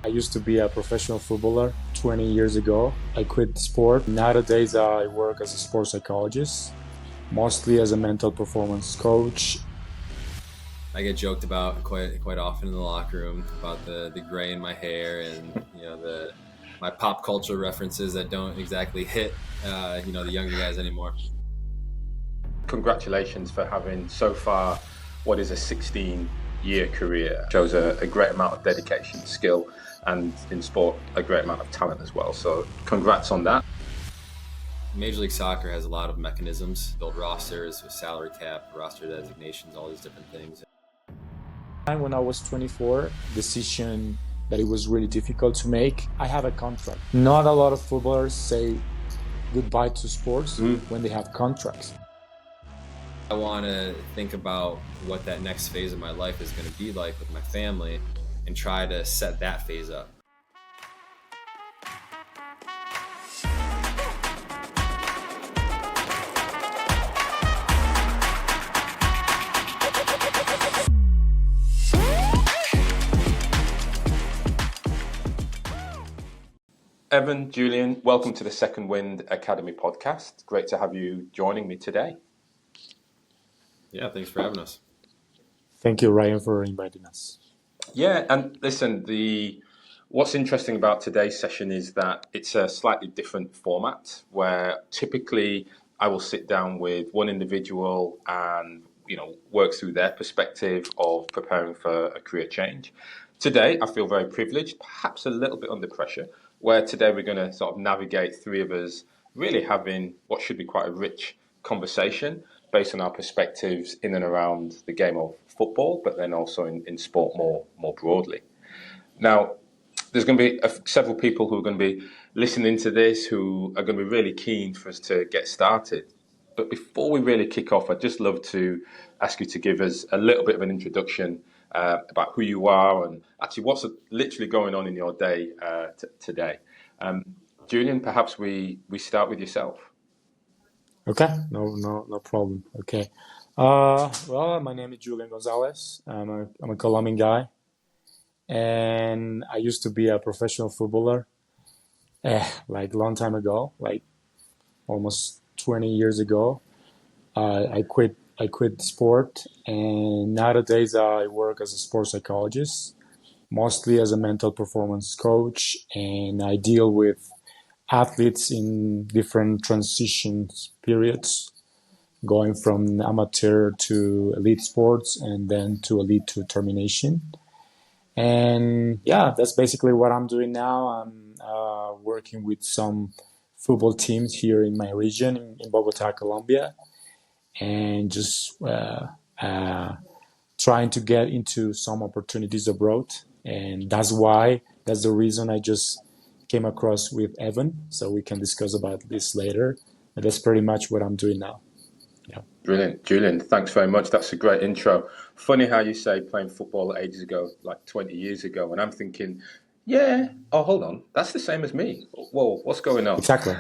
I used to be a professional footballer 20 years ago. I quit sport. Nowadays, I work as a sports psychologist, mostly as a mental performance coach. I get joked about quite often in the locker room about the gray in my hair and the my pop culture references that don't exactly hit the younger guys anymore. Congratulations for having so far what is a 16-year career. Shows a great amount of dedication, skill, and in sport a great amount of talent as well. So congrats on that. Major League Soccer has a lot of mechanisms, build rosters with salary cap, roster designations, all these different things. When I was 24, decision that it was really difficult to make. I have a contract. Not a lot of footballers say goodbye to sports when they have contracts. I want to think about what that next phase of my life is going to be like with my family and try to set that phase up. Evan, Julian, welcome to the Second Wind Academy podcast. Great to have you joining me today. Yeah, thanks for having us. Thank you, Ryan, for inviting us. Yeah, and listen, what's interesting about today's session is that it's a slightly different format where typically I will sit down with one individual and work through their perspective of preparing for a career change. Today, I feel very privileged, perhaps a little bit under pressure, where today we're going to sort of navigate three of us really having what should be quite a rich conversation based on our perspectives in and around the game of football, but then also in sport more broadly. Now, there's going to be several people who are going to be listening to this who are going to be really keen for us to get started. But before we really kick off, I'd just love to ask you to give us a little bit of an introduction about who you are and actually what's literally going on in your day today. Julian, perhaps we start with yourself. Okay, no problem. Okay. Well, my name is Julian Gonzalez. I'm a Colombian guy, and I used to be a professional footballer, like a long time ago, like almost 20 years ago. I quit sport, and nowadays I work as a sports psychologist, mostly as a mental performance coach, and I deal with athletes in different transition periods, going from amateur to elite sports and then to elite to termination. And yeah, that's basically what I'm doing now. I'm working with some football teams here in my region in Bogota, Colombia, and just trying to get into some opportunities abroad. And that's the reason I just came across with Evan, so we can discuss about this later. And that's pretty much what I'm doing now. Yeah. Brilliant. Julian, thanks very much. That's a great intro. Funny how you say playing football ages ago, like 20 years ago, and I'm thinking, yeah, oh, hold on, that's the same as me. Whoa, what's going on? Exactly.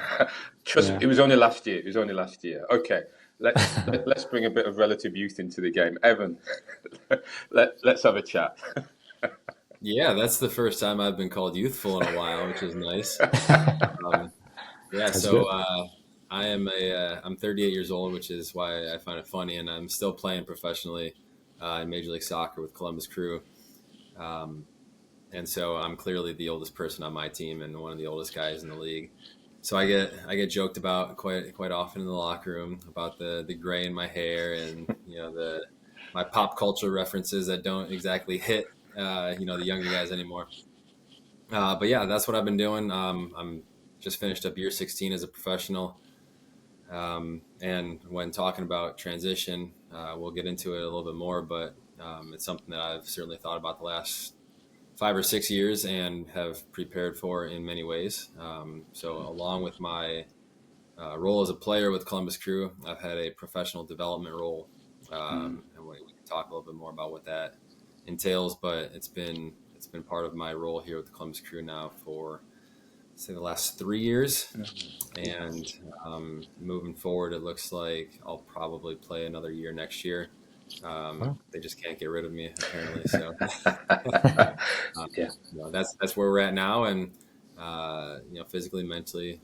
Trust Yeah. me, it was only last year. Okay, let's bring a bit of relative youth into the game. Evan, let's have a chat. Yeah, that's the first time I've been called youthful in a while, which is nice. Yeah, That's so good. I'm 38 years old, which is why I find it funny, and I'm still playing professionally in Major League Soccer with Columbus Crew. And so I'm clearly the oldest person on my team and one of the oldest guys in the league. So I get joked about quite often in the locker room about the gray in my hair and my pop culture references that don't exactly hit the younger guys anymore. But yeah, that's what I've been doing. I'm just finished up year 16 as a professional. And when talking about transition, we'll get into it a little bit more, but it's something that I've certainly thought about the last 5 or 6 years and have prepared for in many ways. So along with my role as a player with Columbus Crew, I've had a professional development role. And we can talk a little bit more about what that entails, but it's been part of my role here with the Columbus Crew now for say the last 3 years. And moving forward, it looks like I'll probably play another year next year. They just can't get rid of me apparently. So Yeah, that's where we're at now, and physically, mentally,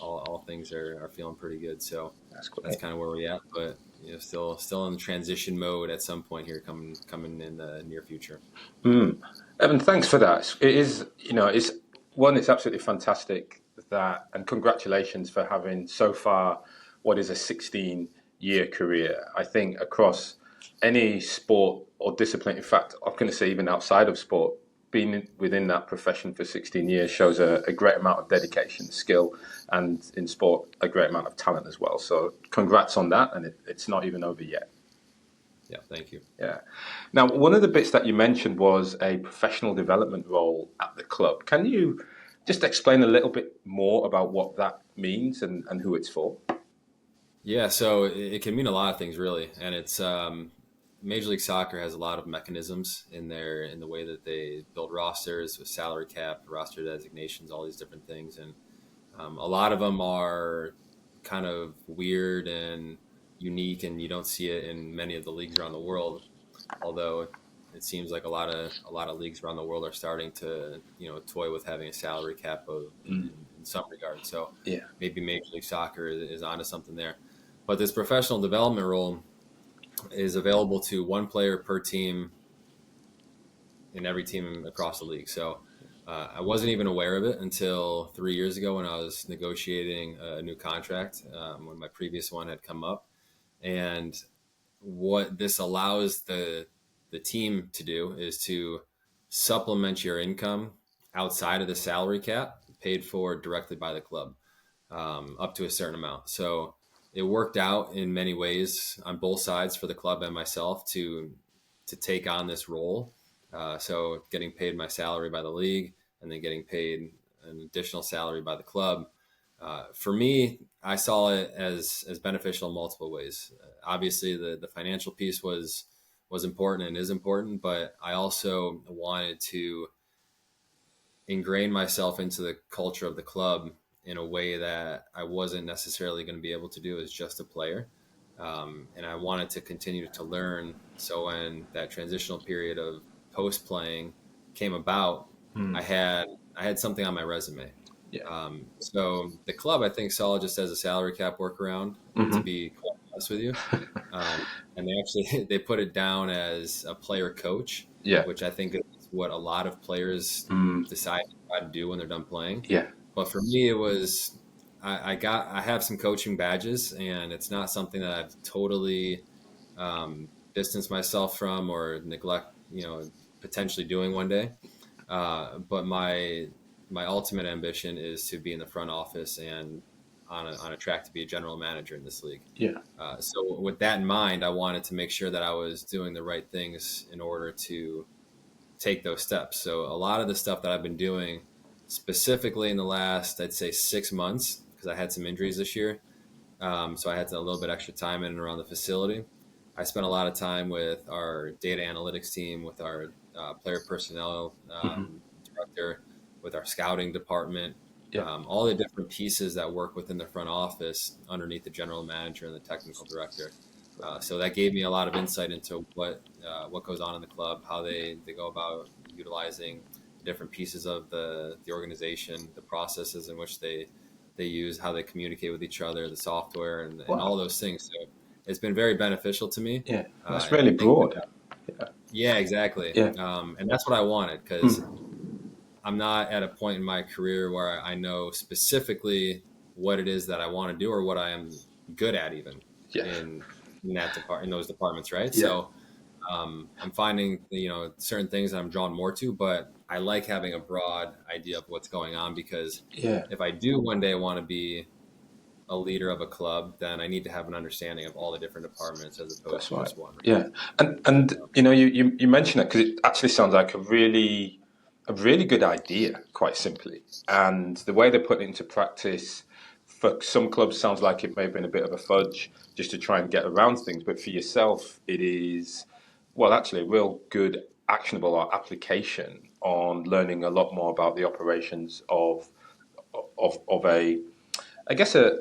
all things are feeling pretty good. So that's great. that's kind of where we're at, but still in transition mode at some point here coming in the near future. Evan, thanks for that. It is, it's absolutely fantastic that, and congratulations for having so far what is a 16-year career. I think across any sport or discipline, in fact, I'm going to say even outside of sport, being within that profession for 16 years shows a great amount of dedication, skill, and in sport, a great amount of talent as well. So congrats on that, and it's not even over yet. Yeah, thank you. Yeah. Now, one of the bits that you mentioned was a professional development role at the club. Can you just explain a little bit more about what that means and who it's for? Yeah, so it can mean a lot of things, really, and it's Major League Soccer has a lot of mechanisms in the way that they build rosters with salary cap, roster designations, all these different things, and a lot of them are kind of weird and unique, and you don't see it in many of the leagues around the world. Although it seems like a lot of leagues around the world are starting to toy with having a salary cap in some regard. So Yeah. maybe Major League Soccer is onto something there. But this professional development role is available to one player per team in every team across the league. So I wasn't even aware of it until 3 years ago when I was negotiating a new contract when my previous one had come up. And what this allows the team to do is to supplement your income outside of the salary cap paid for directly by the club up to a certain amount. So it worked out in many ways on both sides for the club and myself to take on this role. So getting paid my salary by the league and then getting paid an additional salary by the club. For me, I saw it as beneficial in multiple ways. Obviously, the financial piece was important and is important, but I also wanted to ingrain myself into the culture of the club in a way that I wasn't necessarily going to be able to do as just a player. And I wanted to continue to learn. So when that transitional period of post playing came about, I had something on my resume. Yeah. So the club, I think, saw it just as a salary cap workaround, to be quite honest with you. And they actually they put it down as a player coach, Yeah. which I think is what a lot of players decide to try to do when they're done playing. Yeah. But for me, it was I have some coaching badges, and it's not something that I've totally distanced myself from or neglect, potentially doing one day. But my ultimate ambition is to be in the front office and on a track to be a general manager in this league. Yeah. So with that in mind, I wanted to make sure that I was doing the right things in order to take those steps. So a lot of the stuff that I've been doing specifically in the last, I'd say 6 months, because I had some injuries this year. So I had a little bit extra time in and around the facility. I spent a lot of time with our data analytics team, with our player personnel director, with our scouting department, all the different pieces that work within the front office underneath the general manager and the technical director. So that gave me a lot of insight into what goes on in the club, how they go about utilizing different pieces of the organization, the processes in which they use, how they communicate with each other, the software, and all those things. So it's been very beneficial to me. Yeah. That's really broad. Yeah, exactly. Yeah. And that's what I wanted, because I'm not at a point in my career where I know specifically what it is that I want to do or what I am good at even in those departments, right? Yeah. So I'm finding certain things that I'm drawn more to, but I like having a broad idea of what's going on, because if I do one day want to be a leader of a club, then I need to have an understanding of all the different departments as opposed to just one. Yeah, and you mentioned that because it actually sounds like a really good idea, quite simply. And the way they put it into practice for some clubs sounds like it may have been a bit of a fudge just to try and get around things. But for yourself, it is, well, actually a real good actionable application on learning a lot more about the operations of a, I guess a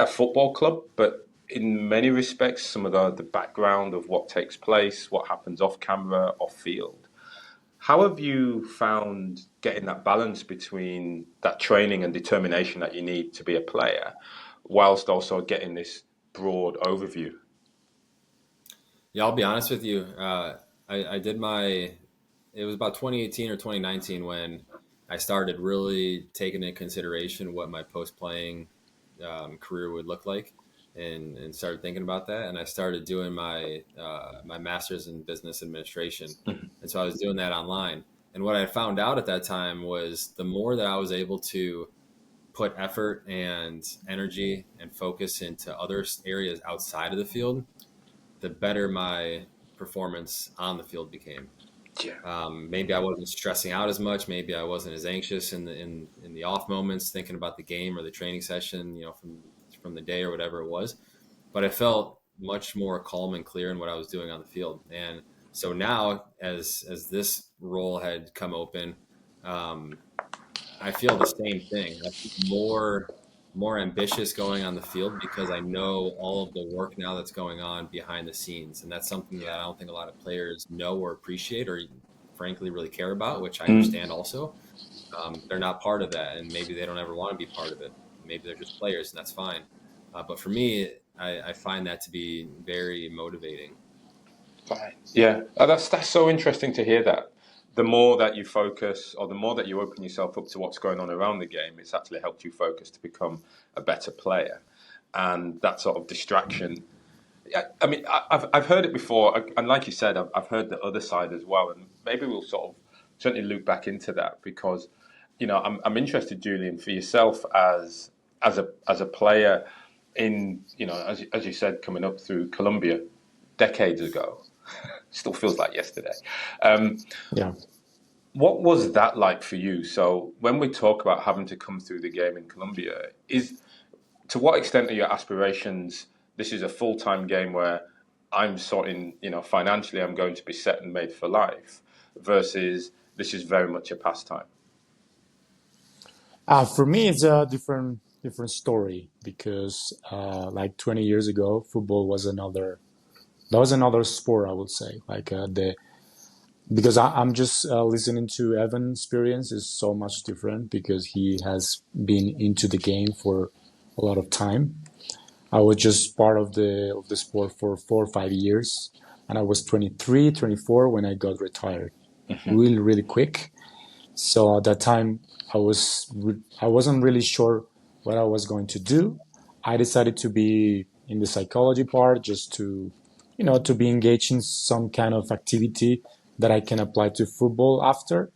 football club, but in many respects, some of the background of what takes place, what happens off camera, off field. How have you found getting that balance between that training and determination that you need to be a player, whilst also getting this broad overview? Yeah, I'll be honest with you. I did my, it was about 2018 or 2019 when I started really taking into consideration what my post playing career would look like, and started thinking about that. And I started doing my master's in business administration. And so I was doing that online. And what I found out at that time was the more that I was able to put effort and energy and focus into other areas outside of the field, the better my performance on the field became. Yeah. Maybe I wasn't stressing out as much. Maybe I wasn't as anxious in the off moments, thinking about the game or the training session, from the day or whatever it was. But I felt much more calm and clear in what I was doing on the field. And so now, as this role had come open, um, I feel the same thing. I feel more ambitious going on the field because I know all of the work now that's going on behind the scenes, and that's something that I don't think a lot of players know or appreciate, or frankly really care about, which I understand also. They're not part of that, and maybe they don't ever want to be part of it. Maybe they're just players, and that's fine. But for me, I find that to be very motivating. Fine. Yeah, that's so interesting to hear that. The more that you focus, or the more that you open yourself up to what's going on around the game, it's actually helped you focus to become a better player. And that sort of distraction. I mean, I've heard it before, and like you said, I've heard the other side as well. And maybe we'll sort of certainly loop back into that because, I'm interested, Julian, for yourself as a player in, as you said, coming up through Colombia decades ago. Still feels like yesterday. Yeah. What was that like for you? So when we talk about having to come through the game in Colombia, to what extent are your aspirations? This is a full-time game where I'm sorting, financially, I'm going to be set and made for life, versus this is very much a pastime. For me, it's a different story because like 20 years ago, football was another sport, I would say. Like the because I'm just listening to Evan's experience is so much different because he has been into the game for a lot of time. I was just part of the sport for 4 or 5 years, and I was 23, 24 when I got retired, really, really quick. So at that time, I wasn't really sure what I was going to do. I decided to be in the psychology part, just to be engaged in some kind of activity that I can apply to football after.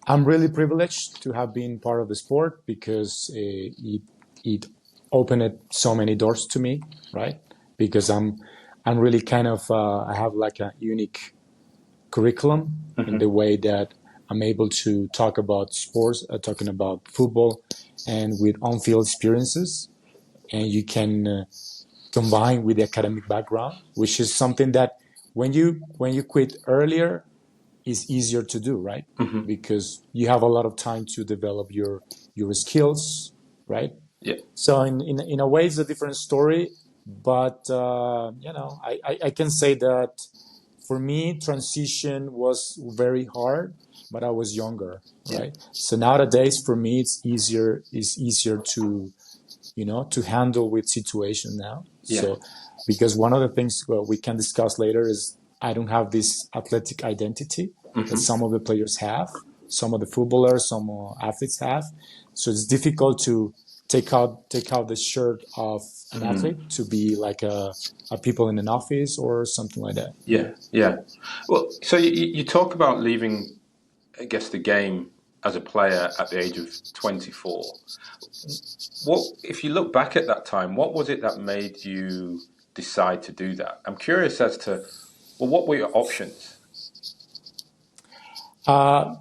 I'm really privileged to have been part of the sport because it opened so many doors to me, right? Because I'm really kind of I have like a unique curriculum in the way that I'm able to talk about sports, talking about football, and with on-field experiences, and you can combine with the academic background, which is something that when you quit earlier is easier to do, right? Because you have a lot of time to develop your skills, right? Yeah. So in a way, it's a different story, but I can say that for me, transition was very hard, but I was younger, right? So nowadays, for me, it's easier to handle with situation now. Yeah. So because one of the things we can discuss later is I don't have this athletic identity that some of the players have, some of the footballers, some athletes have. So it's difficult to take out the shirt of an athlete to be like a people in an office or something like that. Yeah. Yeah. Well, so you talk about leaving, I guess, the game as a player at the age of 24. If you look back at that time, what was it that made you decide to do that? I'm curious as to, well, what were your options? Uh,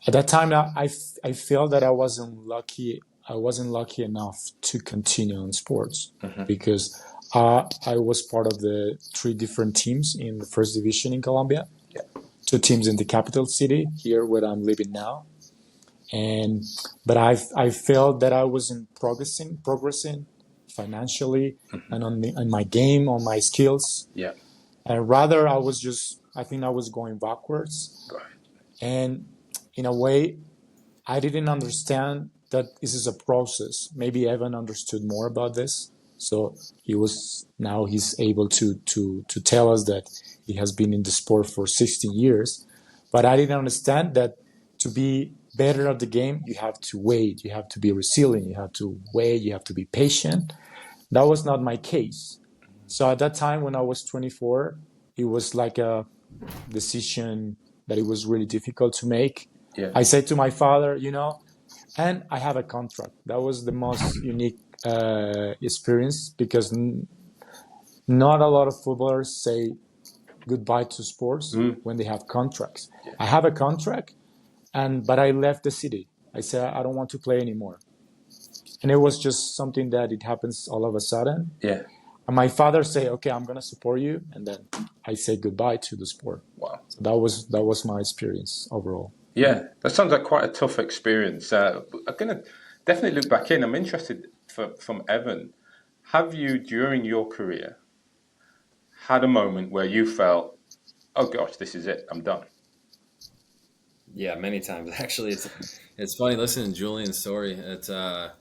at that time, I felt that I wasn't lucky. I wasn't lucky enough to continue in sports because I was part of the three different teams in the first division in Colombia, Yeah. two teams in the capital city here where I'm living now, but I felt that I wasn't progressing financially and on my game, on my skills. Yeah. And rather, I think I was going backwards. Right. And in a way, I didn't understand that this is a process. Maybe Evan understood more about this. So he's able to tell us that he has been in the sport for 16 years. But I didn't understand that to be better at the game, you have to wait, you have to be resilient, you have to wait, you have to be patient. That was not my case. So at that time when I was 24, it was like a decision that it was really difficult to make. Yeah. I said to my father, and I have a contract. That was the most unique experience because not a lot of footballers say goodbye to sports when they have contracts. Yeah. I have a contract, but I left the city. I said I don't want to play anymore, and it was just something that it happens all of a sudden. Yeah. And my father say, "Okay, I'm gonna support you," and then I say goodbye to the sport. Wow. So that was my experience overall. Yeah, that sounds like quite a tough experience. I'm going to definitely look back in. I'm interested from Evan. Have you, during your career, had a moment where you felt, oh gosh, this is it, I'm done? Yeah, many times. Actually, it's funny listening to Julian's story. It's the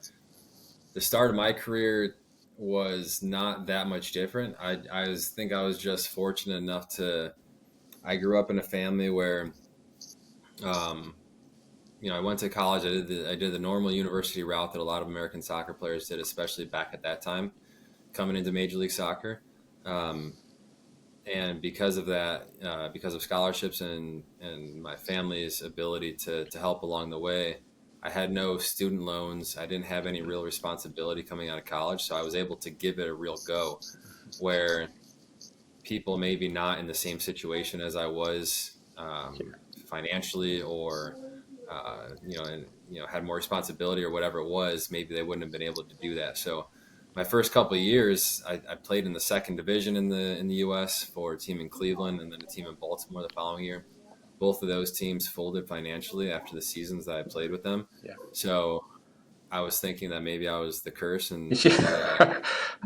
start of my career was not that much different. I was just fortunate enough I grew up in a family where, I went to college. I did the normal university route that a lot of American soccer players did, especially back at that time, coming into Major League Soccer. And because of that, because of scholarships and my family's ability to help along the way, I had no student loans. I didn't have any real responsibility coming out of college. So I was able to give it a real go, where people maybe not in the same situation as I was financially, or had more responsibility or whatever it was, maybe they wouldn't have been able to do that. So my first couple of years, I played in the second division in the U.S. for a team in Cleveland and then a team in Baltimore the following year. Both of those teams folded financially after the seasons that I played with them. Yeah. So I was thinking that maybe I was the curse and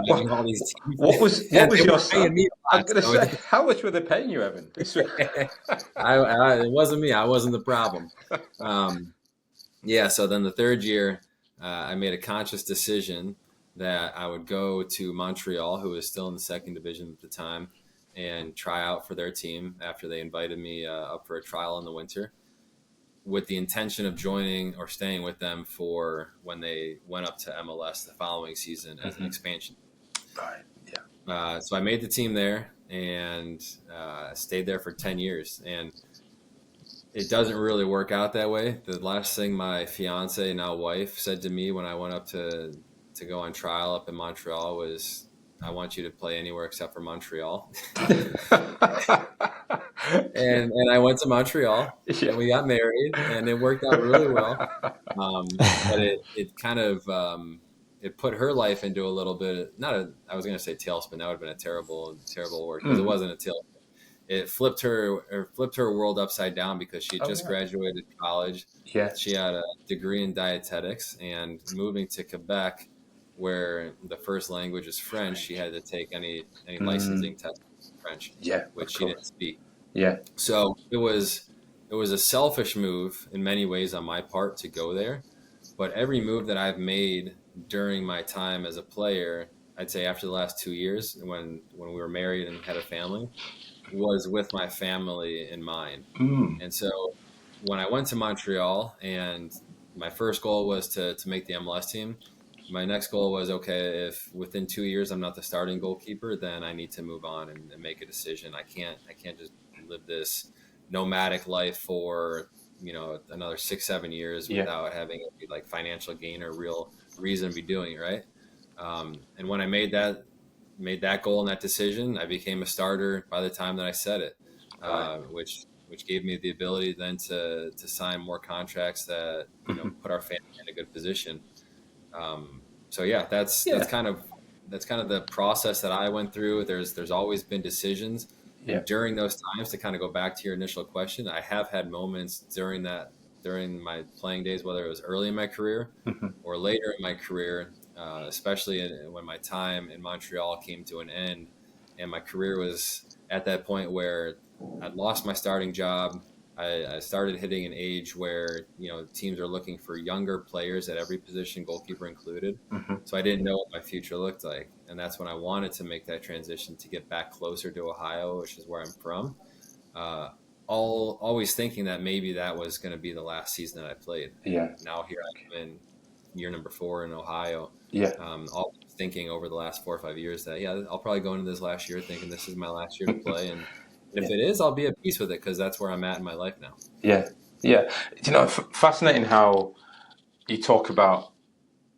all these teams. What was your son? I was going to say, how much were they paying you, Evan? It wasn't me. I wasn't the problem. So then the third year, I made a conscious decision that I would go to Montreal, who was still in the second division at the time, and try out for their team after they invited me up for a trial in the winter, with the intention of joining or staying with them for when they went up to MLS the following season as an expansion. Right. Yeah. So I made the team there and stayed there for 10 years. And it doesn't really work out that way. The last thing my fiance, now wife, said to me when I went up to go on trial up in Montreal was, "I want you to play anywhere except for Montreal." and I went to Montreal and we got married and it worked out really well. But it kind of it put her life into a little bit, I was going to say tailspin. That would have been a terrible word, because it wasn't a tailspin. It flipped her world upside down, because she had just graduated college. Yeah. She had a degree in dietetics, and moving to Quebec, where the first language is French, she had to take any licensing test in French, which she didn't speak. Yeah. So it was a selfish move in many ways on my part to go there, but every move that I've made during my time as a player, I'd say after the last 2 years, when we were married and had a family, was with my family in mind. And so when I went to Montreal, and my first goal was to make the MLS team, my next goal was, okay, if within 2 years I'm not the starting goalkeeper, then I need to move on and make a decision. I can't just live this nomadic life for another 6-7 years without having like financial gain or real reason to be doing it, right? And when I made that goal and that decision, I became a starter by the time that I said it, which gave me the ability then to sign more contracts that put our family in a good position. That's kind of the process that I went through. There's always been decisions. Yeah. And during those times, to kind of go back to your initial question, I have had moments during my playing days, whether it was early in my career or later in my career, especially when my time in Montreal came to an end, and my career was at that point where I'd lost my starting job. I started hitting an age where teams are looking for younger players at every position, goalkeeper included. Hmm. So I didn't know what my future looked like, and that's when I wanted to make that transition to get back closer to Ohio, which is where I'm from. Uh, always thinking that maybe that was going to be the last season that I played, and Yeah. now here I am in year number 4 in Ohio. Yeah. Always thinking over the last 4 or 5 years that I'll probably go into this last year thinking this is my last year to play, and if Yeah. it is, I'll be at peace with it because that's where I'm at in my life now. Yeah. Yeah. Fascinating how you talk about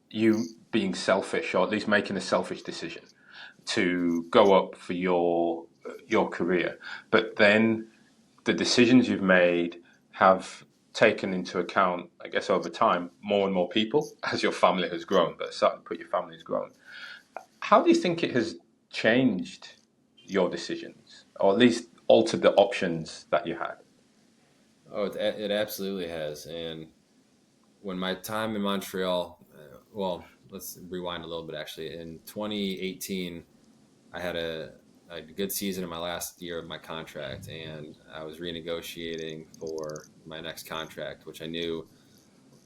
you being selfish, or at least making a selfish decision to go up for your career, but then the decisions you've made have taken into account, I guess, over time, more and more people as your family has grown, but certainly put your family has grown. How do you think it has changed your decisions, or at least altered the options that you had? Oh, it absolutely has. And when my time in Montreal, well, let's rewind a little bit actually. In 2018, I had a good season in my last year of my contract, and I was renegotiating for my next contract, which I knew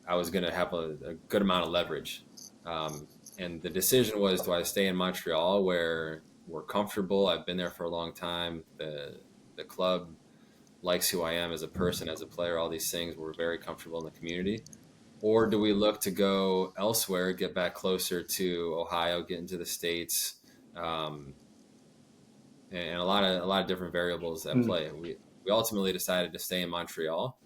I was going to have a good amount of leverage. And the decision was, do I stay in Montreal where we're comfortable? I've been there for a long time. The club likes who I am as a person, as a player, all these things. We're very comfortable in the community. Or do we look to go elsewhere, get back closer to Ohio, get into the States, um, and a lot of different variables at Mm. play. We ultimately decided to stay in Montreal,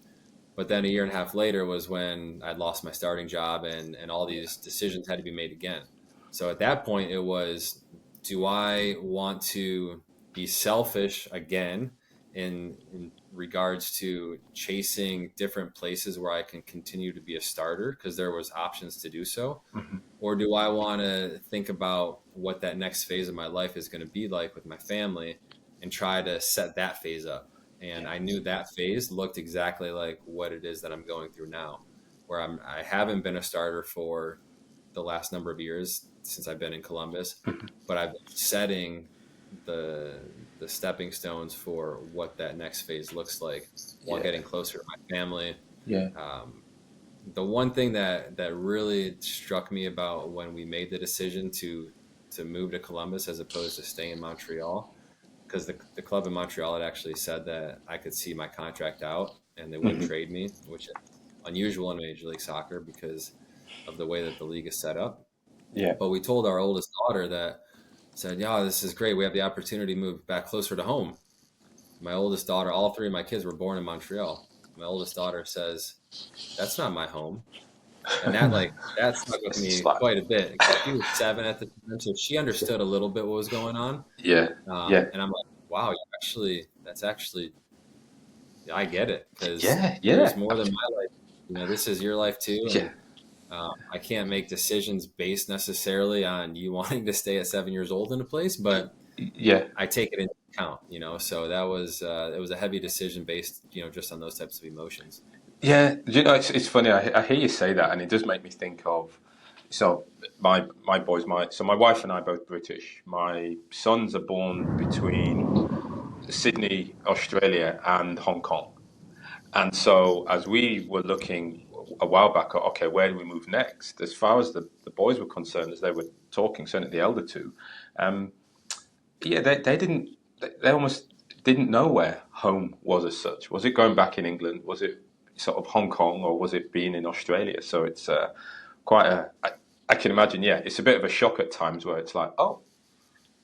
but then a year and a half later was when I'd lost my starting job, and all these decisions had to be made again. So at that point, it was, do I want to be selfish again in regards to chasing different places where I can continue to be a starter because there was options to do so, Mhm. or do I want to think about what that next phase of my life is going to be like with my family and try to set that phase up? And Yeah. I knew that phase looked exactly like what it is that I'm going through now, where I haven't been a starter for the last number of years since I've been in Columbus, Mhm. but I've been setting the the stepping stones for what that next phase looks like while Yeah. getting closer to my family. Yeah. Um, the one thing that really struck me about when we made the decision to move to Columbus as opposed to stay in Montreal, because the club in Montreal had actually said that I could see my contract out and they wouldn't Mhm. trade me, which is unusual in Major League Soccer because of the way that the league is set up. Yeah. But we told our oldest daughter that, said, "Yeah, this is great. We have the opportunity to move back closer to home." My oldest daughter, all three of my kids were born in Montreal. My oldest daughter says, "That's not my home." And that stuck with It's me just like, quite a bit. She was 7 at the time, so she understood a little bit what was going on. yeah. Yeah. And I'm like, wow, that's actually, I get it because Yeah. there's Yeah. more than my life. This is your life too, Yeah. and I can't make decisions based necessarily on you wanting to stay at 7 years old in a place, but Yeah. I take it into account. So that was it was a heavy decision based, just on those types of emotions. Yeah. It's funny. I hear you say that, and it does make me think of. So my boys, my wife and I are both British. My sons are born between Sydney, Australia, and Hong Kong. And so, as we were looking a while back at, okay, where do we move next? As far as the boys were concerned, as they were talking, certainly the elder two, um, yeah, they didn't, they almost didn't know where home was as such. Was it going back in England? Was it sort of Hong Kong, or was it being in Australia? So it's quite I can imagine, yeah, it's a bit of a shock at times where it's like, oh,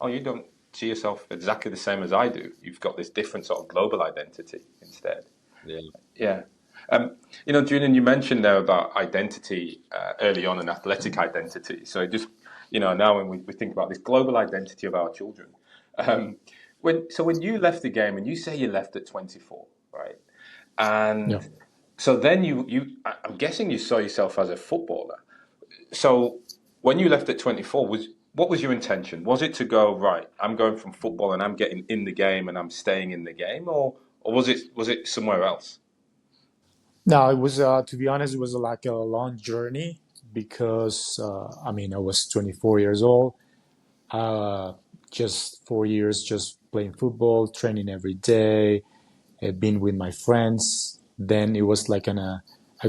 you don't see yourself exactly the same as I do. You've got this different sort of global identity instead. Yeah. Yeah. Julian, you mentioned there about identity early on, an athletic identity. So just, now when we think about this global identity of our children, um, when you left the game, and you say you left at 24, right? Yeah. And so then I'm guessing you saw yourself as a footballer. So when you left at 24, what was your intention? Was it to go, right, I'm going from football and I'm getting in the game and I'm staying in the game, or was it somewhere else? No, it was to be honest, it was like a long journey because I mean I was 24 years old, just 4 years just playing football, training every day, being with my friends. Then it was like a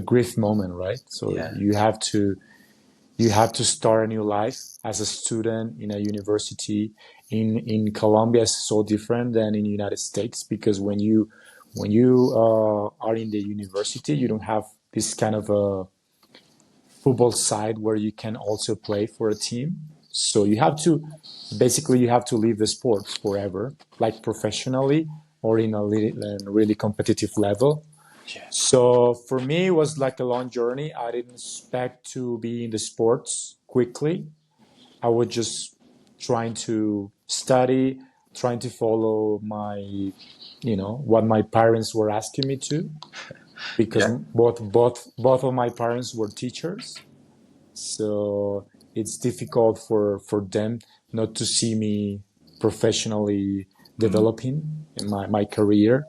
grief moment, right? So Yeah. you have to start a new life as a student in a university. In Colombia, it's so different than in the United States, because when you are in the university, you don't have this kind of a football side where you can also play for a team. So you have to basically you have to leave the sports forever, like professionally or in a really competitive level. Yeah. So for me, it was like a long journey. I didn't expect to be in the sports quickly. I was just trying to study, trying to follow what my parents were asking me to, because Yeah. both of my parents were teachers. So it's difficult for them not to see me professionally developing in my career.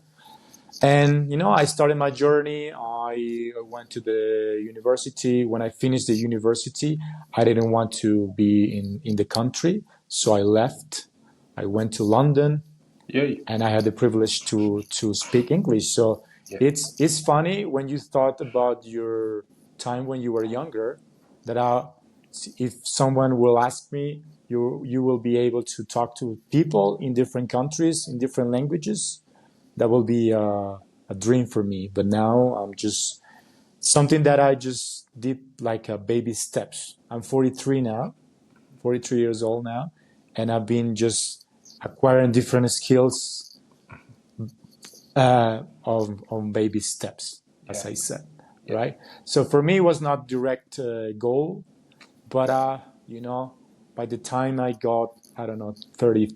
And I started my journey. I went to the university. When I finished the university, I didn't want to be in the country, so I left. I went to London, Yeah. and I had the privilege to speak English. So Yeah. it's funny when you thought about your time when you were younger, that if someone will ask me, you will be able to talk to people in different countries in different languages. That will be a dream for me. But now I'm just something that I just did like a baby steps. I'm 43 now, 43 years old now, and I've been just acquiring different skills on baby steps, as Yeah. I said, Yeah. right? So for me, it was not direct goal, but by the time I got, I don't know, 30,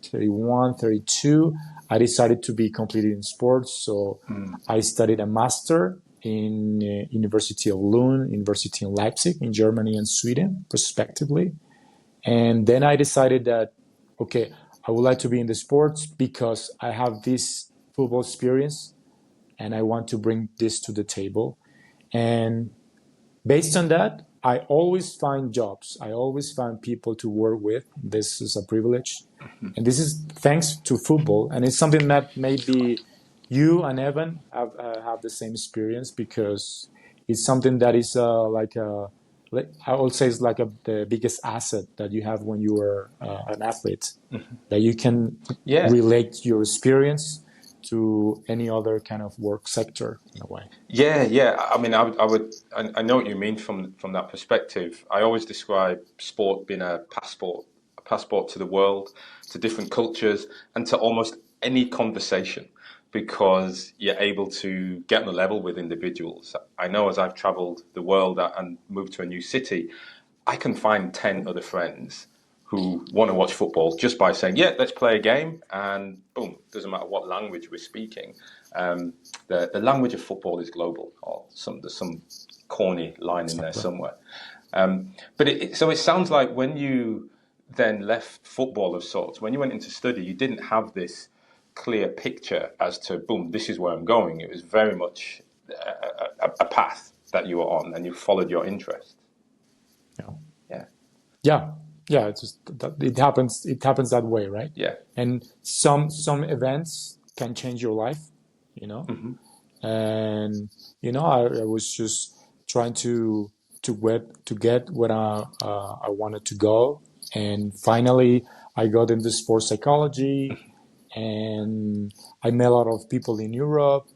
31, 32, I decided to be completely in sports. So I studied a master in University of Lund, University in Leipzig, in Germany and Sweden, respectively. And then I decided that, okay, I would like to be in the sports because I have this football experience and I want to bring this to the table. And based on that, I always find jobs. I always find people to work with. This is a privilege. And this is thanks to football. And it's something that maybe you and Evan have the same experience, because it's something that is I would say it's like the biggest asset that you have when you are an athlete, that you can Yeah. relate your experience to any other kind of work sector in a way. Yeah, yeah. I mean, I know what you mean from that perspective. I always describe sport being a passport to the world, to different cultures, and to almost any conversation, because you're able to get on a level with individuals. I know as I've travelled the world and moved to a new city, I can find 10 other friends who want to watch football just by saying, yeah, let's play a game, and boom, doesn't matter what language we're speaking. The language of football is global, or there's some corny line in there Exactly. somewhere. So it sounds like when you then left football of sorts, when you went into study, you didn't have this clear picture as to, boom, this is where I'm going. It was very much a path that you were on, and you followed your interest. Yeah. Yeah. Yeah, yeah. It's just it happens. It happens that way, right? Yeah. And some events can change your life, you know. Mm-hmm. And I was just trying to get what I wanted to go, and finally I got into sports psychology, and I met a lot of people in Europe,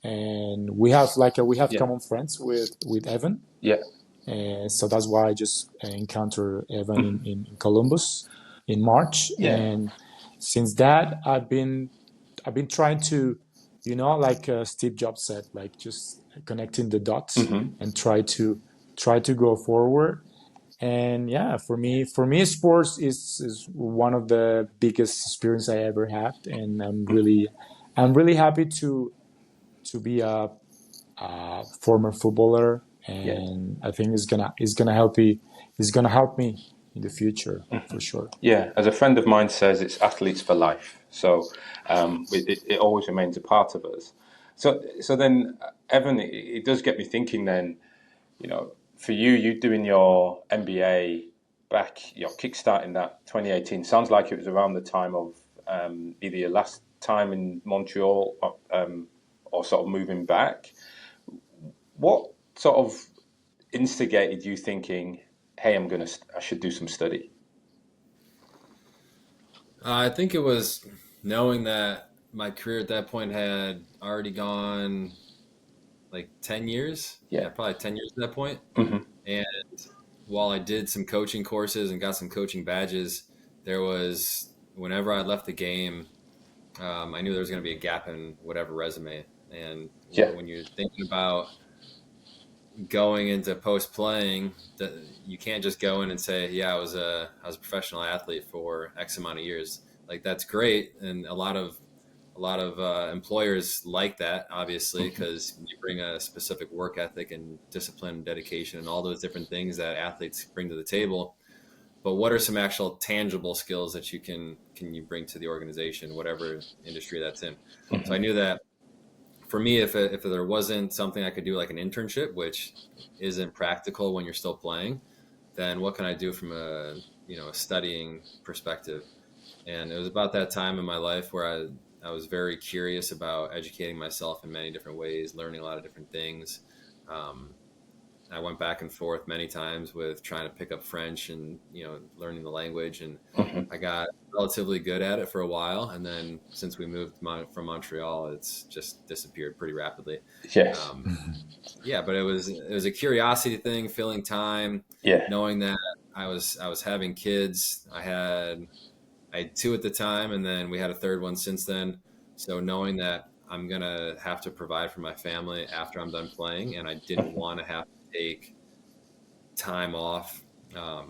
and we have Yeah. common friends with Evan. Yeah. So that's why I just encountered Evan in Columbus in March. Yeah. And since that, I've been trying to, like Steve Jobs said, like just connecting the dots Mm-hmm. and try to go forward. And yeah, for me, sports is one of the biggest experience I ever had, and I'm really happy to be a former footballer, Yeah. and I think it's gonna help me in the future for sure. Yeah. As a friend of mine says, it's athletes for life. So it always remains a part of us. So then, Evan, it does get me thinking. Then, for you doing your MBA back, kickstarting that 2018, sounds like it was around the time of either your last time in Montreal or sort of moving back. What sort of instigated you thinking, hey, I should do some study? I think it was knowing that my career at that point had already gone like 10 years. Yeah. Yeah, probably 10 years at that point. Hmm. And while I did some coaching courses and got some coaching badges, there was, whenever I left the game, I knew there was going to be a gap in whatever resume. And Yeah. when you're thinking about going into post playing, you can't just go in and say, "Yeah, I was a professional athlete for X amount of years." Like that's great, and a lot of employers like that, obviously, Hmm. because you bring a specific work ethic and discipline and dedication and all those different things that athletes bring to the table. But what are some actual tangible skills that you bring to the organization, whatever industry that's in? So I Hmm. knew that for me, if there wasn't something I could do like an internship, which isn't practical when you're still playing, then what can I do from a studying perspective? And it was about that time in my life where I was very curious about educating myself in many different ways, learning a lot of different things. Um, I went back and forth many times with trying to pick up French and learning the language, and Hmm. I got relatively good at it for a while. And then since we moved from Montreal, it's just disappeared pretty rapidly. Yes. Um, yeah, but it was a curiosity thing, filling time, Yeah. knowing that I was having kids. I had two at the time, and then we had a third one since then. So knowing that I'm gonna have to provide for my family after I'm done playing, and I didn't want to have to take time off.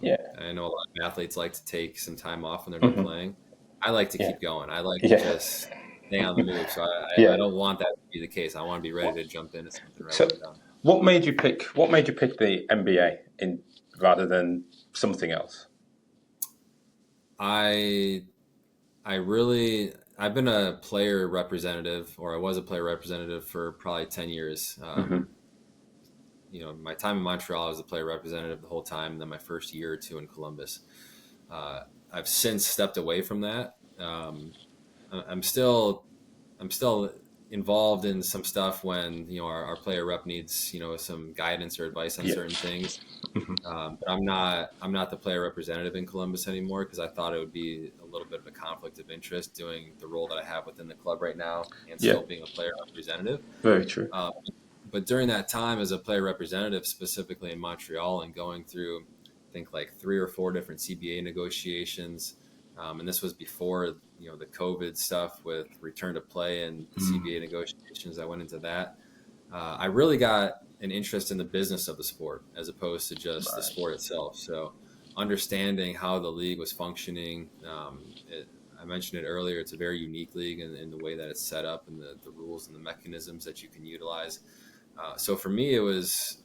Yeah. I know a lot of athletes like to take some time off when they're done Hmm. playing. I like to Yeah. keep going. I like to Yeah. just stay on the move. So I Yeah. don't want that to be the case. I want to be ready to jump into something right So, when I'm done. What made you pick the MBA in rather than something else? I I've been a player representative, or I was a player representative for probably 10 years. Hmm. My time in Montreal, I was a player representative the whole time. Then my first year or two in Columbus. Uh, I've since stepped away from that. I'm still I'm still involved in some stuff when our player rep needs some guidance or advice on Yeah. certain things. Hmm. But I'm not the player representative in Columbus anymore because I thought it would be a little bit of a conflict of interest doing the role that I have within the club right now and Yeah. still being a player representative. Very true. Uh, but during that time as a player representative, specifically in Montreal, and going through, I think like 3 or 4 different CBA negotiations, and this was before the COVID stuff with return to play and the Mm. CBA negotiations that went into that. I really got an interest in the business of the sport as opposed to just the Right. sport itself. So understanding how the league was functioning. I mentioned it earlier. It's a very unique league in the way that it's set up and the rules and the mechanisms that you can utilize. So for me, it was,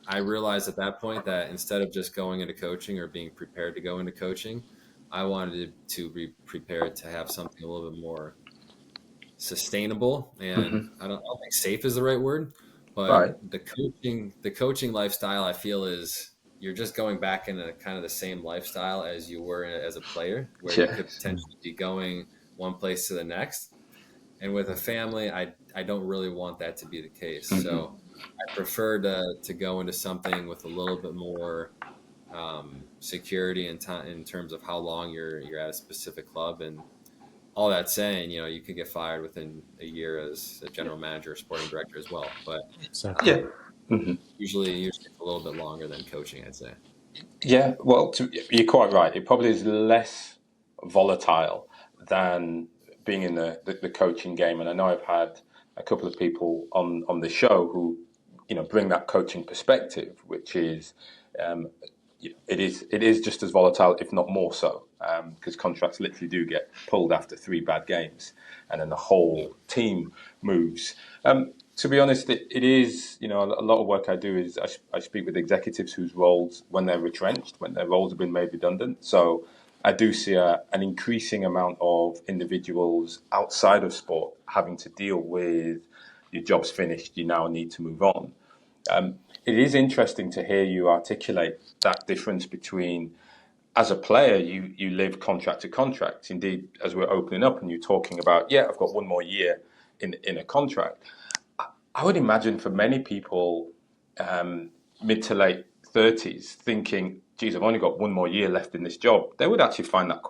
I realized at that point that instead of just going into coaching or being prepared to go into coaching, I wanted to be prepared to have something a little bit more sustainable. And Hmm. I don't think safe is the right word, but Right. the coaching lifestyle I feel is you're just going back into kind of the same lifestyle as you were as a player, where you could Yes. potentially be going one place to the next. And with a family, I don't really want that to be the case. Hmm. So I prefer to go into something with a little bit more security in terms of how long you're at a specific club. And all that saying, you could get fired within a year as a general manager or sporting director as well. But Exactly. Yeah. um, Hmm. usually it's a little bit longer than coaching, I'd say. Yeah. Well, you're quite right. It probably is less volatile than being in the coaching game. And I know I've had a couple of people on the show who, bring that coaching perspective, which is um, it is just as volatile, if not more so, because contracts literally do get pulled after 3 bad games, and then the Yeah. whole team moves. To be honest, it is, a lot of work I do is I speak with executives whose roles, when they're retrenched, when their roles have been made redundant. So I do see an increasing amount of individuals outside of sport having to deal with your job's finished, you now need to move on. It is interesting to hear you articulate that difference between, as a player, you live contract to contract. Indeed, as we're opening up and you're talking about, yeah, I've got one more year in a contract. I would imagine for many people, mid to late 30s, thinking, geez, I've only got one more year left in this job, they would actually find that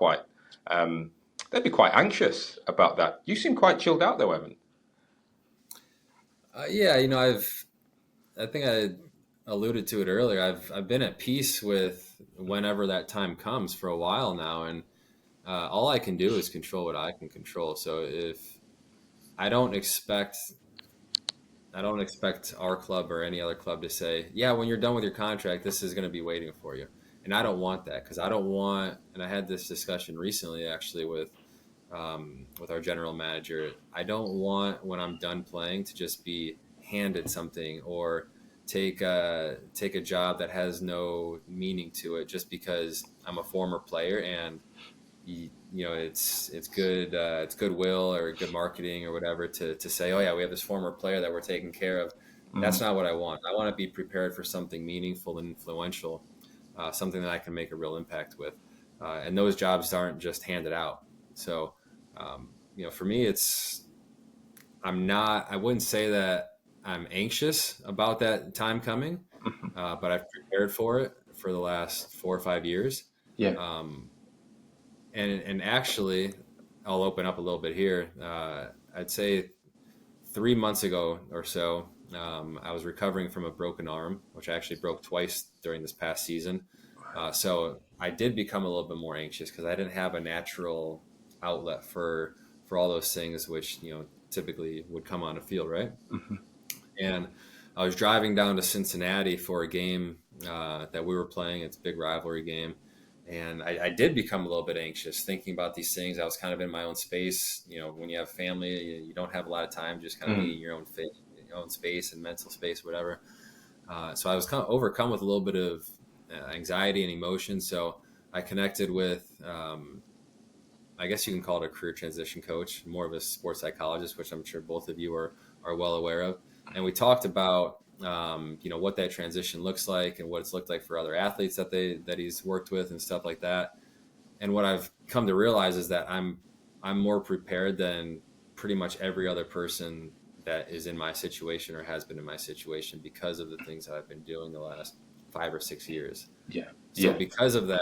they'd be quite anxious about that. You seem quite chilled out though, Evan. Yeah, I think I alluded to it earlier. I've been at peace with whenever that time comes for a while now, and all I can do is control what I can control. So if I don't expect I don't expect our club or any other club to say, yeah, when you're done with your contract, this is going to be waiting for you. And I don't want that, because I don't want, and I had this discussion recently actually with our general manager. I don't want, when I'm done playing, to just be handed something or take a job that has no meaning to it just because I'm a former player, and it's good, it's goodwill or good marketing or whatever to say, oh yeah, we have this former player that we're taking care of. That's not what I want. I want to be prepared for something meaningful and influential, something that I can make a real impact with, and those jobs aren't just handed out. So for me, I wouldn't say that I'm anxious about that time coming, but I've prepared for it for the last 4 or 5 years. Yeah. And actually, I'll open up a little bit here. I'd say 3 months ago or so, I was recovering from a broken arm, which I actually broke twice during this past season. So I did become a little bit more anxious because I didn't have a natural outlet for all those things, which typically would come on a field, right? And I was driving down to Cincinnati for a game that we were playing. It's a big rivalry game. And I did become a little bit anxious thinking about these things. I was kind of in my own space. When you have family, you don't have a lot of time just kind of being in your own space and mental space, whatever. So I was kind of overcome with a little bit of anxiety and emotion. So I connected with, I guess you can call it a career transition coach, more of a sports psychologist, which I'm sure both of you are well aware of. And we talked about what that transition looks like and what it's looked like for other athletes that he's worked with and stuff like that. And what I've come to realize is that I'm more prepared than pretty much every other person that is in my situation or has been in my situation because of the things that I've been doing the last 5 or 6 years. Yeah. So because of that,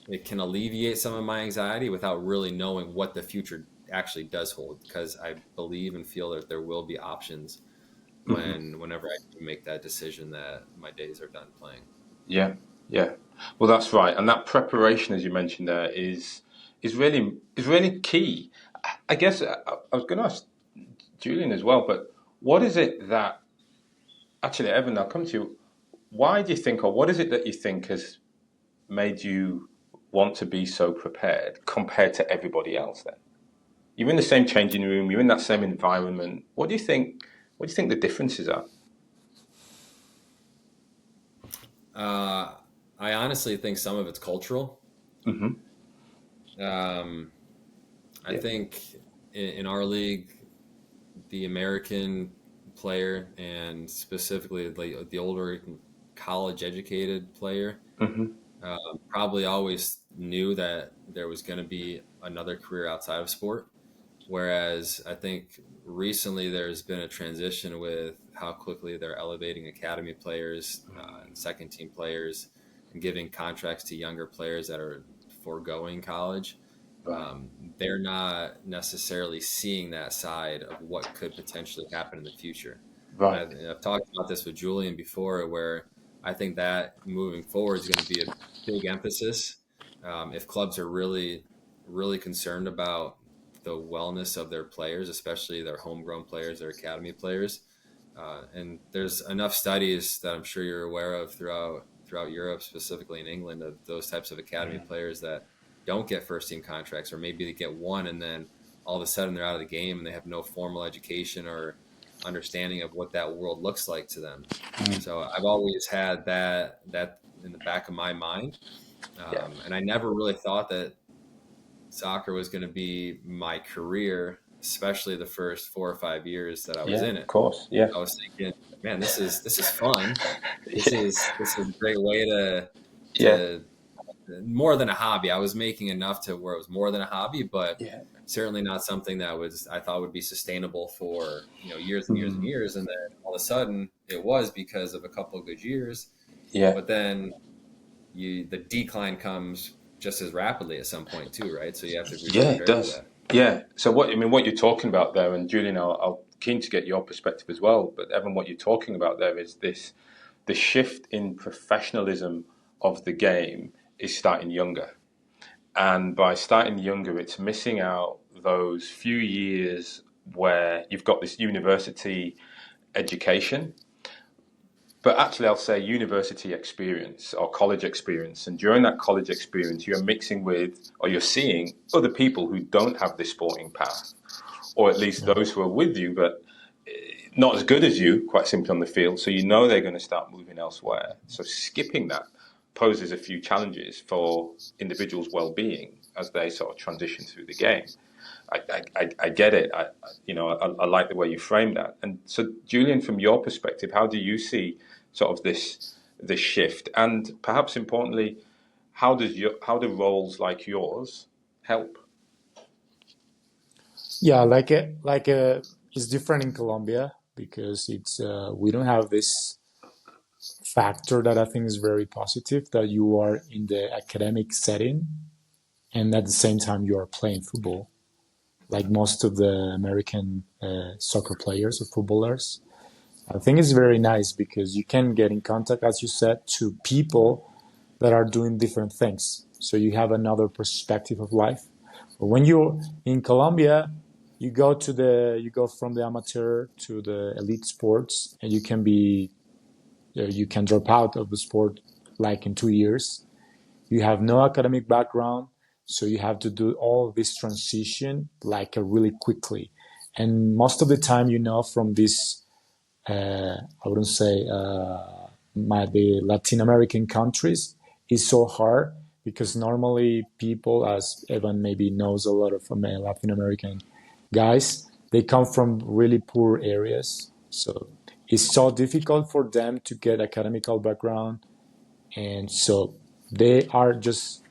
it can alleviate some of my anxiety without really knowing what the future actually does hold, because I believe and feel that there will be options whenever I make that decision that my days are done playing. Yeah. Well, that's right, and that preparation, as you mentioned there, is really key. I guess I was going to ask Julian as well, but what is it that actually, Evan, I'll come to you. Why do you think, or what is it that you think has made you want to be so prepared compared to everybody else? Then you're in the same changing room, you're in that same environment. What do you think? What do you think the differences are? I honestly think some of it's cultural. I think in our league, the American player, and specifically the older college-educated player, probably always knew that there was going to be another career outside of sport. Whereas I think recently there's been a transition with how quickly they're elevating academy players and second team players and giving contracts to younger players that are foregoing college. They're not necessarily seeing that side of what could potentially happen in the future. Right. I've talked about this with Julian before, where I think that moving forward is going to be a big emphasis. If clubs are really, really concerned about the wellness of their players, especially their homegrown players, their academy players. And there's enough studies that I'm sure you're aware of throughout Europe, specifically in England, of those types of academy players that don't get first team contracts, or maybe they get one and then all of a sudden they're out of the game and they have no formal education or understanding of what that world looks like to them. So I've always had that in the back of my mind. And I never really thought that soccer was going to be my career, especially the first 4 or 5 years that I was in it. Of course, yeah. I was thinking man, this is fun. This Yeah, is a great way yeah, to more than a hobby. I was making enough to where it was more than a hobby, but yeah. certainly not something that was I thought would be sustainable for years and years and Mm, years. And then all of a sudden, it was because of a couple of good years. yeah, But then the decline comes just as rapidly at some point too, right? So you have to be yeah. It prepared for does. that. Yeah. So what you're talking about there, and Julian, I'll keen to get your perspective as well. But Evan, what you're talking about there is the shift in professionalism of the game is starting younger. And by starting younger, it's missing out those few years where you've got this university education, but actually, I'll say university experience or college experience. And during that college experience, you're mixing with or you're seeing other people who don't have this sporting path, or at least Yeah. those who are with you, but not as good as you, quite simply on the field. So you know they're going to start moving elsewhere. So skipping that poses a few challenges for individuals' well-being as they sort of transition through the game. I get it. I like the way you frame that. And so, Julian, from your perspective, how do you see sort of this shift? And perhaps importantly, how do roles like yours help? Yeah, it's different in Colombia because it's we don't have this factor that I think is very positive that you are in the academic setting and at the same time you are playing football, like most of the American soccer players or footballers. I think it's very nice because you can get in contact, as you said, to people that are doing different things. So you have another perspective of life. But when you're in Colombia, you go from the amateur to the elite sports, and you can drop out of the sport like in 2 years. You have no academic background, so you have to do all this transition like really quickly. And most of the time, from this I wouldn't say the Latin American countries is so hard because normally people, as Evan maybe knows a lot of Latin American guys, they come from really poor areas. So it's so difficult for them to get academical background. And so they are just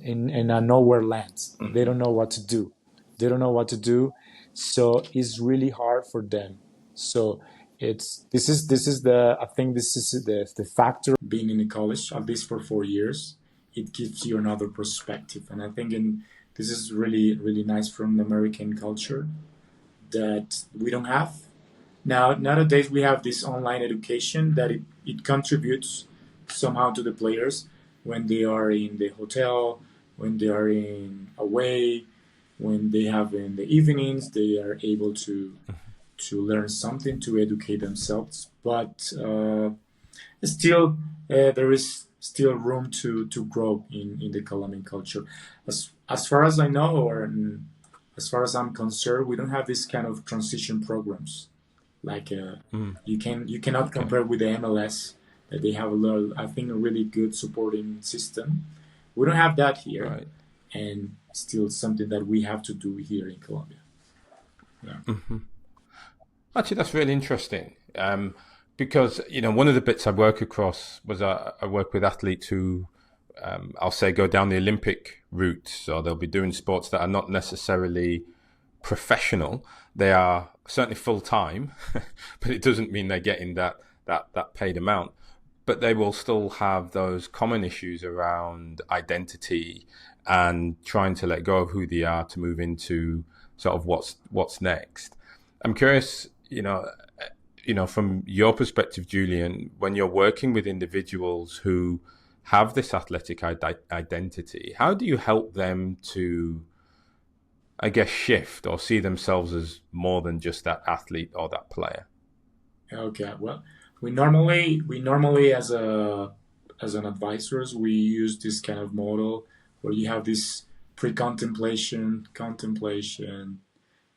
in a nowhere land. They Mm-hmm. don't know what to do. They don't know what to do. So it's really hard for them. So it's this is the I think this is the factor being in the college at least for 4 years. It gives you another perspective, and I think this is really nice from the American culture that we don't have. Now, nowadays, we have this online education that it contributes somehow to the players when they are in the hotel, when they are in away, when they have in the evenings, they are able to learn something to educate themselves. But still, there is still room to grow in the Colombian culture. As far as I know, or as far as I'm concerned, we don't have this kind of transition programs like Mm. you cannot Okay. compare with the MLS that they have a lot. I think a really good supporting system. We don't have that here, Right. and still something that we have to do here in Colombia. Yeah. Actually, that's really interesting. Because one of the bits I work across was I work with athletes who, I'll say, go down the Olympic route. So they'll be doing sports that are not necessarily professional. They are certainly full time, but it doesn't mean they're getting that paid amount. But they will still have those common issues around identity and trying to let go of who they are to move into sort of what's next. I'm curious, from your perspective, Julian, when you're working with individuals who have this athletic identity, how do you help them to, I guess, shift or see themselves as more than just that athlete or that player? Okay. Well, we normally as an advisors we use this kind of model where you have this pre-contemplation, contemplation,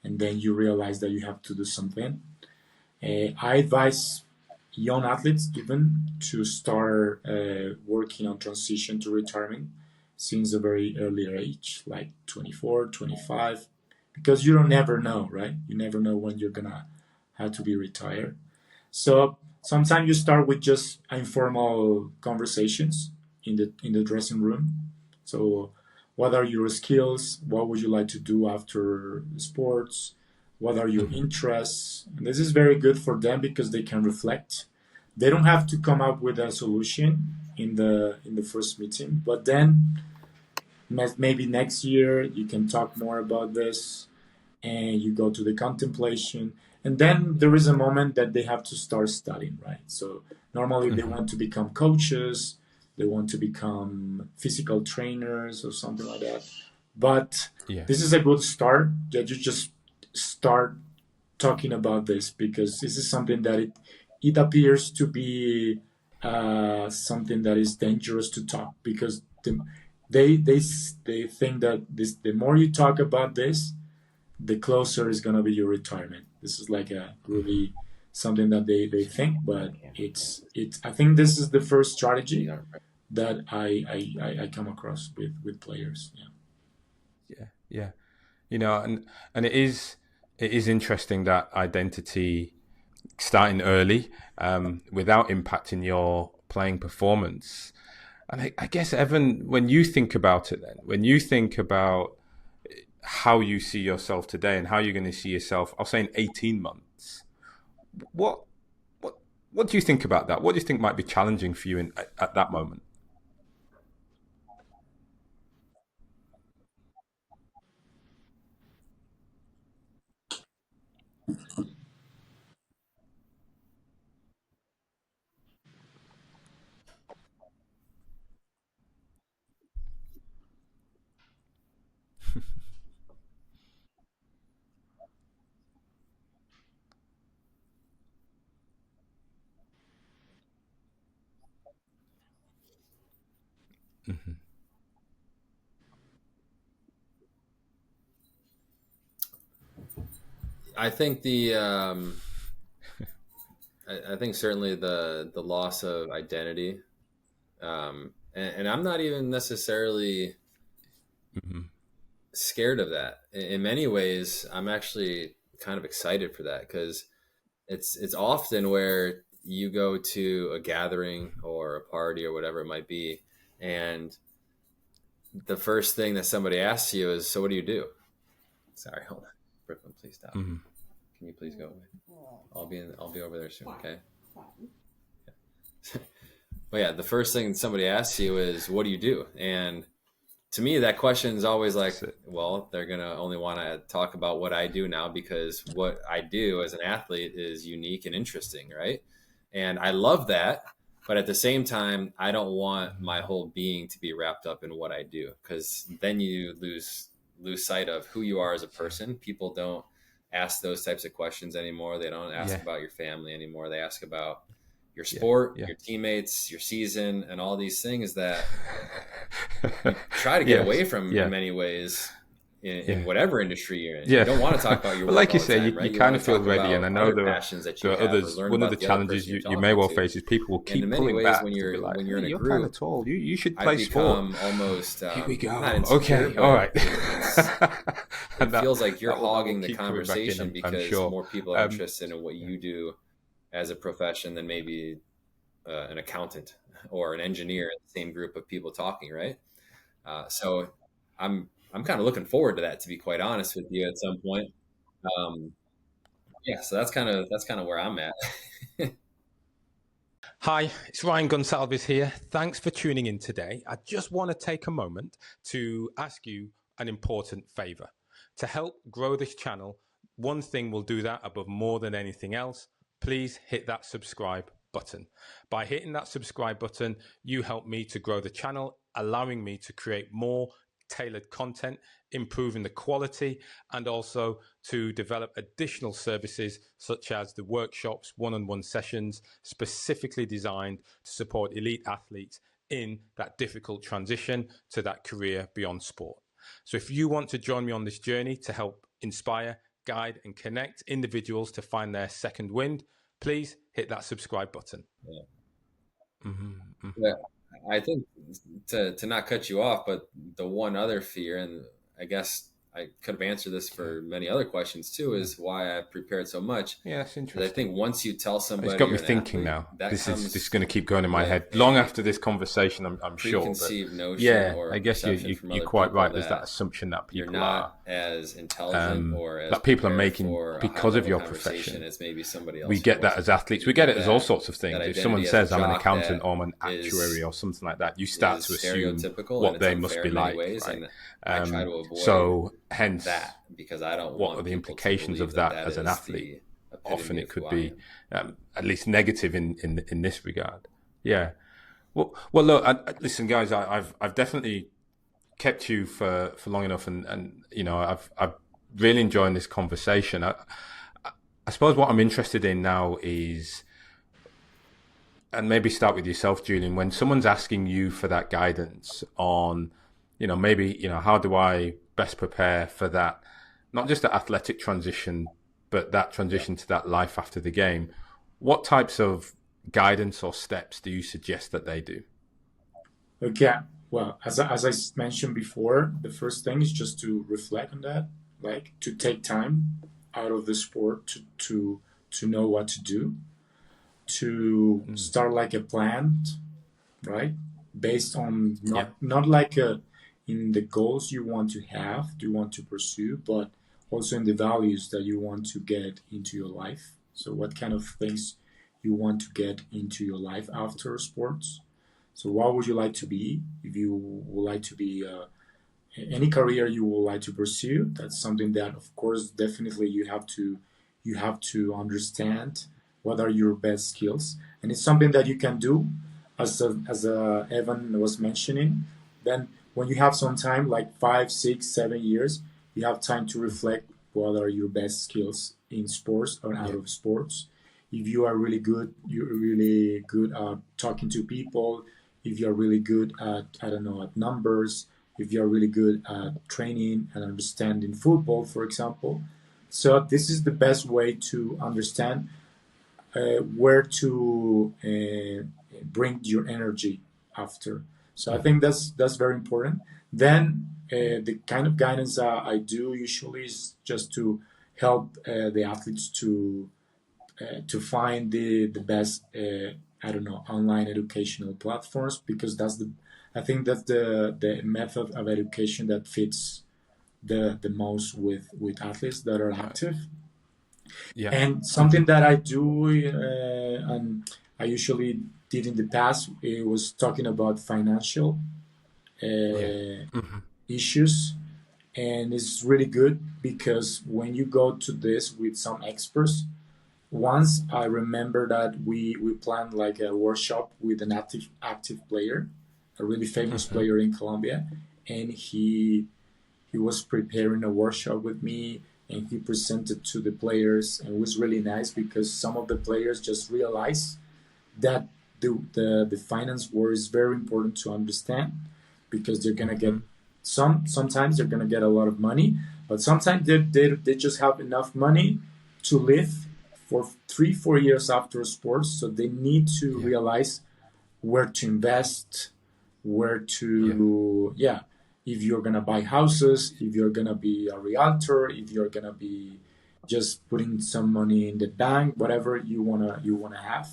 and then you realize that you have to do something. I advise young athletes even to start working on transition to retirement since a very early age, like 24, 25, because you don't never know, right? You never know when you're gonna have to be retired. So sometimes you start with just informal conversations in the dressing room. So what are your skills? What would you like to do after sports? What are your Mhm. interests? And this is very good for them because they can reflect. They don't have to come up with a solution in the first meeting, but then maybe next year you can talk more about this, and you go to the contemplation, and then there is a moment that they have to start studying, right? So normally they Mhm. want to become coaches, they want to become physical trainers or something like that, but Yeah. this is a good start that you just start talking about this, because this is something that it appears to be something that is dangerous to talk, because they think that this, the more you talk about this, the closer is going to be your retirement. This is like a Mhm. really something that they think, but it's I think this is the first strategy that I come across with players. Yeah. Yeah. Yeah. And it is interesting that identity starting early, without impacting your playing performance. And I guess, Evan, when you think about it, then when you think about how you see yourself today and how you're going to see yourself, I'll say in 18 months, what what what do you think about that? What do you think might be challenging for you at that moment? Mm-hmm. I think I think certainly the loss of identity, and I'm not even necessarily Mm-hmm. scared of that. In many ways, I'm actually kind of excited for that because it's often where you go to a gathering or a party or whatever it might be, and the first thing that somebody asks you is, "So what do you do?" Sorry, hold on, Brooklyn, please stop. Mm-hmm. Can you please go away? I'll be over there soon. Okay. But yeah, the first thing somebody asks you is, "What do you do?" And to me, that question is always like, That's it. well, they're gonna only want to talk about what I do now because what I do as an athlete is unique and interesting, right? And I love that, but at the same time, I don't want my whole being to be wrapped up in what I do because then you lose sight of who you are as a person. People don't ask those types of questions anymore. They don't ask Yeah. about your family anymore. They ask about your Yeah. sport, Yeah. your teammates, your season, and all these things that you try to get away Yes. from in Yeah. many ways in Yeah. whatever industry you're in. You Yeah. don't want to talk about your But work like you all the say, time, you right? You want kind to of feel talk ready, and I about know other there are passions that there you are have or others. learn One of the about the other challenges person you're you may talking well to. face is people will And in keep many pulling ways, back to be like, when you're "Hey, in a you're kind of group, tall. You should I've play sport." become almost Here we not go. insecure, Okay. All but right. it And that feels like you're that will hogging the keep coming back in. conversation I'm because sure. more people are Um, interested in what yeah. you do as a profession than maybe an accountant or an engineer in the same group of people talking, right? So I'm kind of looking forward to that, to be quite honest with you, at some point. Um, yeah, so that's kind of where I'm at. Hi, it's Ryan Gonsalves here. Thanks for tuning in today. I just want to take a moment to ask you an important favor. To help grow this channel, one thing will do that above more than anything else. Please hit that subscribe button. By hitting that subscribe button, you help me to grow the channel, allowing me to create more tailored content, improving the quality, and also to develop additional services such as the workshops, one-on-one sessions specifically designed to support elite athletes in that difficult transition to that career beyond sport. So if you want to join me on this journey to help inspire, guide, and connect individuals to find their second wind, please hit that subscribe button. Yeah. Mm-hmm, Yeah, mm-hmm, I think to not cut you off, but the one other fear, and I guess I could have answered this for many other questions too, is why I prepared so much. Yeah, that's Is I interesting. think once you tell It's somebody got me you're an thinking athlete, now. that This is comes going to keep going in my with head long a after this conversation. I'm sure, but preconceived notion yeah, or I a guess perception from you're other quite people right. There's that that assumption that you're people are not as intelligent or as that people are prepared making for a high because of level your conversation profession. as maybe somebody We else get that was. as athletes. You We get get it as all that sorts of that things. If someone identity as a says I'm an jock accountant that or I'm an actuary is or something like that, you start is to assume stereotypical and what it's they must unfair be in many like, ways, right? and I try to avoid So hence, that because I don't what are want the people to implications believe of that that that as an is athlete? the Often epitome it of who could I be am. at least negative in this regard. Yeah. Well, look. Listen, guys. I've definitely kept you for long enough, and I've really enjoyed this conversation. I suppose what I'm interested in now is, and maybe start with yourself, Julian. When someone's asking you for that guidance on, maybe how do I best prepare for that, not just the athletic transition, but that Yeah. transition to that life after the game. What types of guidance or steps do you suggest that they do? Okay. Well, as I mentioned before, the first thing is just to reflect on that, like to take time out of the sport to know what to do, to Mm. start like a plan, right? Based on Yeah. not like in the goals you want to have, you want to pursue, but also in the values that you want to get into your life. So what kind of things you want to get into your life after sports. So what would you like to be if you would like to be any career you would like to pursue? That's something that, of course, definitely you have to understand what are your best skills, and it's something that you can do, as Evan was mentioning. Then, when you have some time, like 5, 6, 7 years, you have time to reflect what are your best skills in sports or out Yeah. of sports. If you are really good, you're really good at talking to people. If you're really good at, I don't know, at numbers, if you're really good at training and understanding football, for example. So this is the best way to understand where to bring your energy after. So I Mm-hmm. think that's very important. Then the kind of guidance I do usually is just to help the athletes to find the best I don't know, online educational platforms, because that's the I think that's the method of education that fits the most with athletes that are Right. active. Yeah. And something that I do and I usually did in the past, it was talking about financial Yeah. uh, Mm-hmm. issues, and it's really good because when you go to this with some experts. Once I remember that we planned like a workshop with an active player, a really famous Mm-hmm. player in Colombia, and he was preparing a workshop with me, and he presented to the players, and it was really nice because some of the players just realized that the finance world is very important to understand, because they're gonna get Mm-hmm. sometimes they're gonna get a lot of money, but sometimes they just have enough money to live for 3 4 years after sports. So they need to Yeah. realize where to invest, where Yeah. to, yeah, if you're gonna buy houses, if you're gonna be a realtor, if you're gonna be just putting some money in the bank, whatever you wanna have.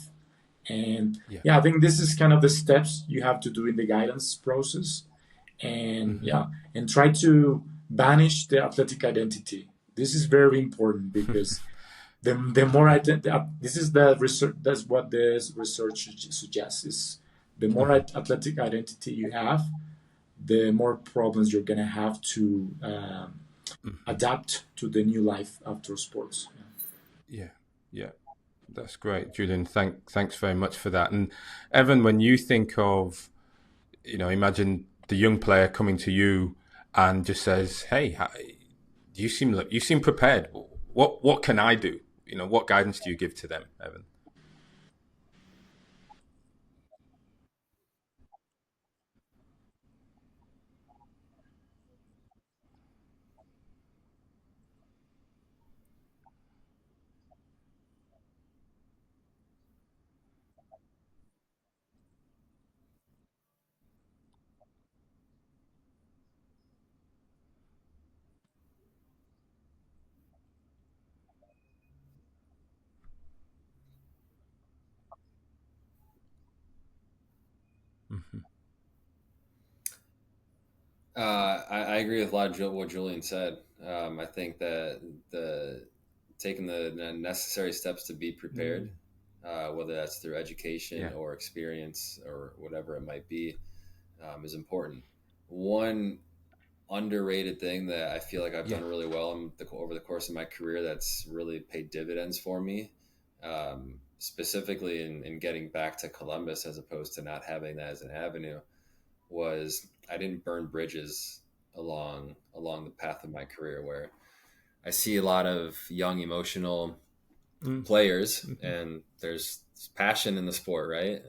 And Yeah. yeah, I think this is kind of the steps you have to do in the guidance process. And Mm-hmm. yeah, and try to banish the athletic identity. This is very important because the more this is the research, that's what the research suggests, is the more Mm-hmm. athletic identity you have, the more problems you're gonna have to Mm-hmm. adapt to the new life after sports. Yeah. Yeah. That's great, Julian. Thanks very much for that. And Evan, when you think of, imagine the young player coming to you and just says, "Hey, you seem prepared. What can I do? What guidance do you give to them, Evan?" Mm-hmm. I agree with a lot of what Julian said. I think that taking the necessary steps to be prepared, whether that's through education or experience or whatever it might be, is important. One underrated thing that I feel like I've done really well over the course of my career that's really paid dividends for me, specifically in getting back to Columbus as opposed to not having that as an avenue, was I didn't burn bridges along the path of my career, where I see a lot of young emotional players, and there's passion in the sport, right?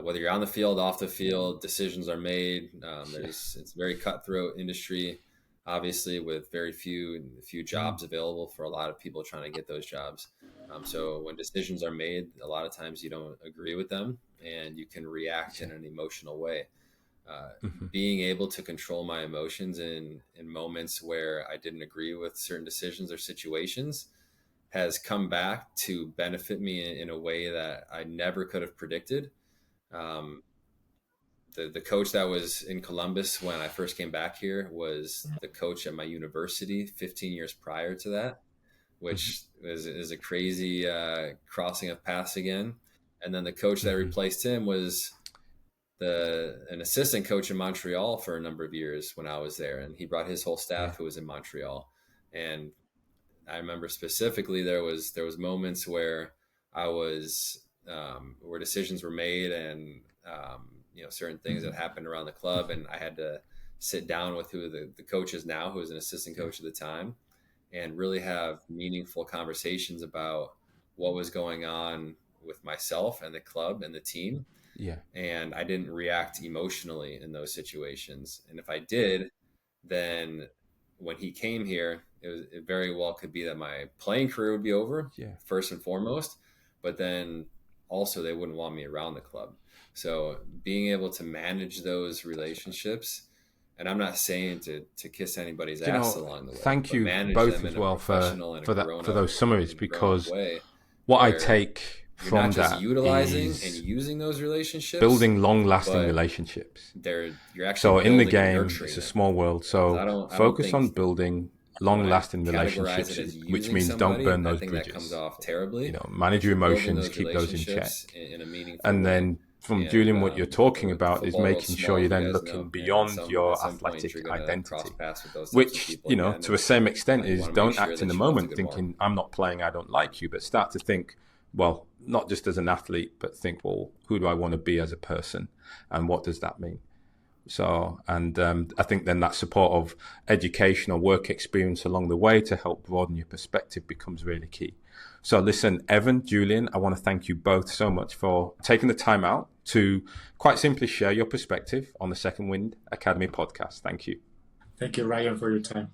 Whether you're on the field, off the field, decisions are made. It's a very cutthroat industry, obviously, with very few jobs available for a lot of people trying to get those jobs. So when decisions are made, a lot of times you don't agree with them, and you can react in an emotional way. Being able to control my emotions in moments where I didn't agree with certain decisions or situations has come back to benefit me in a way that I never could have predicted. Um, the coach that was in Columbus when I first came back here was the coach at my university 15 years prior to that, which is a crazy crossing of paths again. And then the coach that replaced him was an assistant coach in Montreal for a number of years when I was there, and he brought his whole staff who was in Montreal. And I remember specifically there was moments where I was where decisions were made, and certain things that happened around the club, and I had to sit down with who the coach is now, who was an assistant coach at the time, and really have meaningful conversations about what was going on with myself and the club and the team. And I didn't react emotionally in those situations. And if I did, then when he came here, it very well could be that my playing career would be over, first and foremost, but then also they wouldn't want me around the club. So being able to manage those relationships, and I'm not saying to kiss anybody's ass along the way. Thank you both as well for those summaries, because what I take from that utilizing is and using those relationships, building long-lasting relationships. You're actually so in the game, it's a small world. So focus on building long-lasting relationships, which means don't burn those bridges. That comes off terribly. Manage your emotions, keep those in check. And then from Julian, what you're talking about is making sure you're then looking beyond your athletic identity, which, to a same extent is don't act in the moment thinking, I'm not playing, I don't like you, but start to think, well, not just as an athlete, but think, well, who do I want to be as a person? And what does that mean? So, and I think then that support of education or work experience along the way to help broaden your perspective becomes really key. So listen, Evan, Julian, I want to thank you both so much for taking the time out to quite simply share your perspective on the Second Wind Academy podcast. Thank you. Thank you, Ryan, for your time.